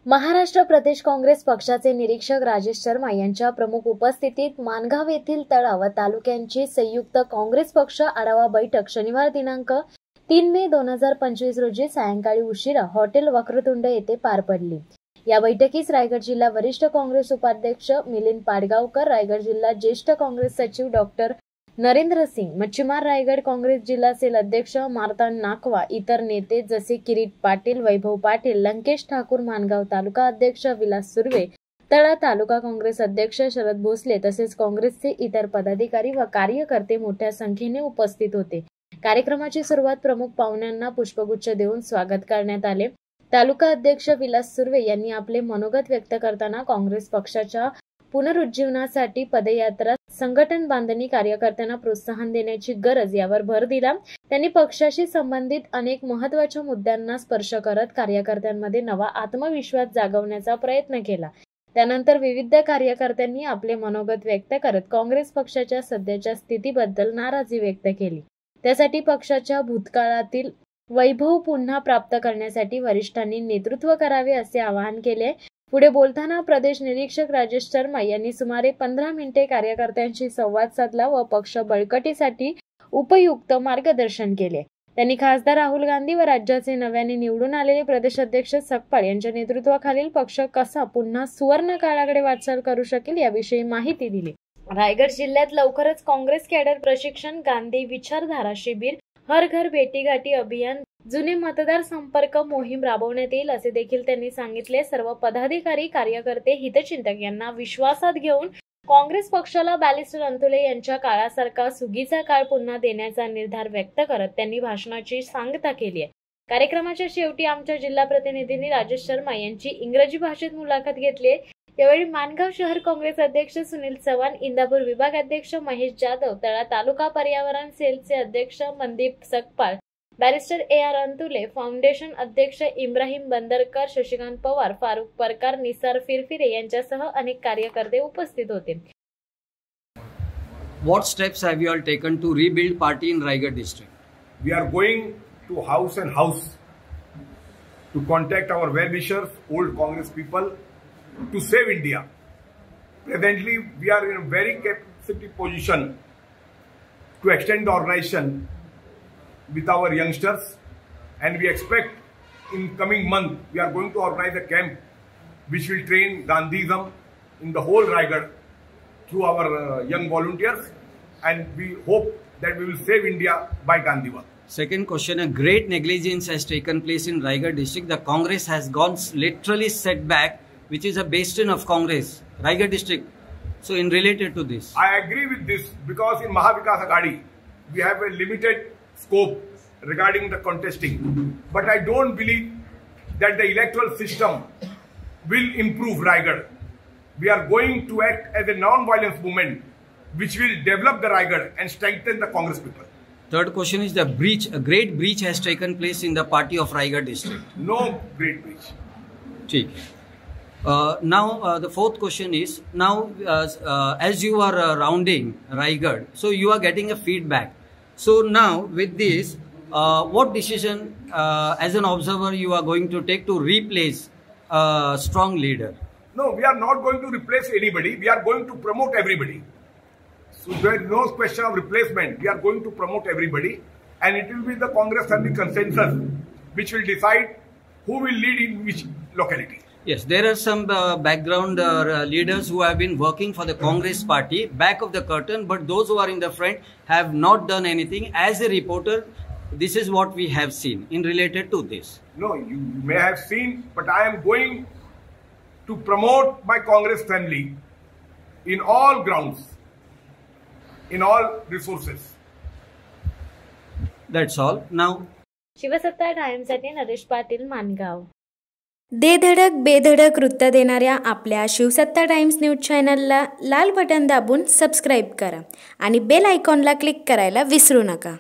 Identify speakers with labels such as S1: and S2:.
S1: महाराष्ट्र प्रदेश काँग्रेस पक्षाचे निरीक्षक राजेश शर्मा यांच्या प्रमुख उपस्थितीत माणगाव येथील तळा व तालुक्यांची संयुक्त काँग्रेस पक्ष आढावा बैठक शनिवार दिनांक 3 मे 2025 रोजी सायंकाळी उशिरा हॉटेल वक्रतुंड येथे पार पडली। या बैठकीस रायगड जिल्हा वरिष्ठ काँग्रेस उपाध्यक्ष मिलिंद पाडगावकर, रायगड जिल्हा ज्येष्ठ काँग्रेस सचिव डॉक्टर नरेंद्र सिंग, मच्छीमार रायगड काँग्रेस जिल्हा सेल अध्यक्ष मार्तांड नाकवा, इतर नेते जसे किरीट पाटील, वैभव पाटील, लंकेश ठाकूर, माणगाव तालुका अध्यक्ष विलास सुर्वे, तळा तालुका काँग्रेस अध्यक्ष शरद भोसले तसेच काँग्रेसचे इतर पदाधिकारी व कार्यकर्ते मोठ्या संख्येने उपस्थित होते। कार्यक्रमाची सुरुवात प्रमुख पाहुण्यांना पुष्पगुच्छ देऊन स्वागत करण्यात आले। तालुका अध्यक्ष विलास सुर्वे यांनी आपले मनोगत व्यक्त करताना काँग्रेस पक्षाच्या पुनरुज्जीवनासाठी पदयात्रा, संघटन बांधणी, कार्यकर्त्यांना प्रोत्साहन देण्याची गरज यावर भर दिला। त्यांनी पक्षाशी संबंधित अनेक महत्त्वाच्या मुद्द्यांना स्पर्श करत कार्यकर्त्यांमध्ये नवा आत्मविश्वास जागवण्याचा प्रयत्न केला। त्यानंतर विविध कार्यकर्त्यांनी आपले मनोगत व्यक्त करत काँग्रेस पक्षाच्या सध्याच्या स्थितीबद्दल नाराजी व्यक्त केली। त्यासाठी पक्षाच्या भूतकाळातील वैभव पुन्हा प्राप्त करण्यासाठी वरिष्ठांनी नेतृत्व करावे असे आवाहन केले। पुढे बोलताना प्रदेश निरीक्षक राजेश शर्मा यांनी सुमारे 15 मिनिटे कार्यकर्त्यांशी संवाद साधला व पक्ष बळकटीसाठी उपयुक्त मार्गदर्शन केले। त्यांनी खासदार राहुल गांधी व राज्याचे नव्याने निवडून आलेले प्रदेशाध्यक्ष सकपाळ यांच्या नेतृत्वाखालील पक्ष कसा पुन्हा सुवर्ण काळाकडे वाटचाल करू शकेल याविषयी माहिती दिली। रायगड जिल्ह्यात लवकरच काँग्रेस कॅडर प्रशिक्षण, गांधी विचारधारा शिबिर, हर घर बेटी गाठी अभियान, जुने मतदार संपर्क मोहीम राबवण्यात येईल असे देखील त्यांनी सांगितले। सर्व पदाधिकारी, कार्यकर्ते, हितचिंतक यांना विश्वासात घेऊन काँग्रेस पक्षाला बॅरिस्टर अंतुले यांच्या काळासारखा सुगीचा काळ पुन्हा देण्याचा निर्धार व्यक्त करत त्यांनी भाषणाची सांगता केली आहे। कार्यक्रमाच्या शेवटी आमच्या जिल्हा प्रतिनिधींनी राजेश शर्मा यांची इंग्रजी भाषेत मुलाखत घेतली। यावेळी माणगाव शहर काँग्रेस अध्यक्ष सुनील चव्हाण, इंदापूर विभाग अध्यक्ष महेश जाधव, तळा तालुका पर्यावरण सेलचे अध्यक्ष Mandeep Sakpal, barrister AR Antule, foundation अध्यक्ष इब्राहिम बंदरकर, शशिकांत पवार, फारुख परकार, निसार फिरफिरे यांच्यासह अनेक कार्यकर्ते उपस्थित होते।
S2: What steps have you all taken to rebuild party in Raigad district?
S3: We are going to house and house to contact our well-wishers, old Congress people, to save India. Presently, we are in a very capacity position to extend the organization with our youngsters, and we expect in coming month we are going to organize a camp which will train Gandhism in the whole Raigad through our young volunteers, and we hope that we will save India by Gandhivam.
S2: Second question, a great negligence has taken place in Raigad district. The Congress has gone literally set back, which is a bastion of Congress, Raigad district. So in related to this,
S3: I agree with this because in Mahavikas Aghadi we have a limited scope regarding the contesting, but I don't believe that the electoral system will improve Raigad. We are going to act as a non-violence movement which will develop the Raigad and strengthen the Congress people.
S2: third question is the breach. A great breach has taken place in the party of Raigad district.
S3: No great breach.
S2: ठीक. Now the fourth question is, now as you are rounding Raigad, so you are getting a feedback. So now with this, what decision as an observer you are going to take to replace a strong leader?
S3: No, we are not going to replace anybody. We are going to promote everybody. So there is no question of replacement. We are going to promote everybody, and it will be the Congress family consensus which will decide who will lead in which locality.
S2: Yes, there are some background leaders who have been working for the Congress party back of the curtain, but those who are in the front have not done anything. As a reporter, this is what we have seen in related to this.
S3: No, you may have seen, but I am going to promote my Congress family in all grounds, in all resources.
S2: That's all. Now,
S1: शिवसत्ता टाइम्ससाठी Naresh Patil, Mangaon.
S4: दे धडक बेधडक वृत्त देणाऱ्या आपल्या शिवसत्ता times news चॅनलला लाल button दाबून subscribe करा आणि bell आयकॉनला क्लिक करायला विसरू नका।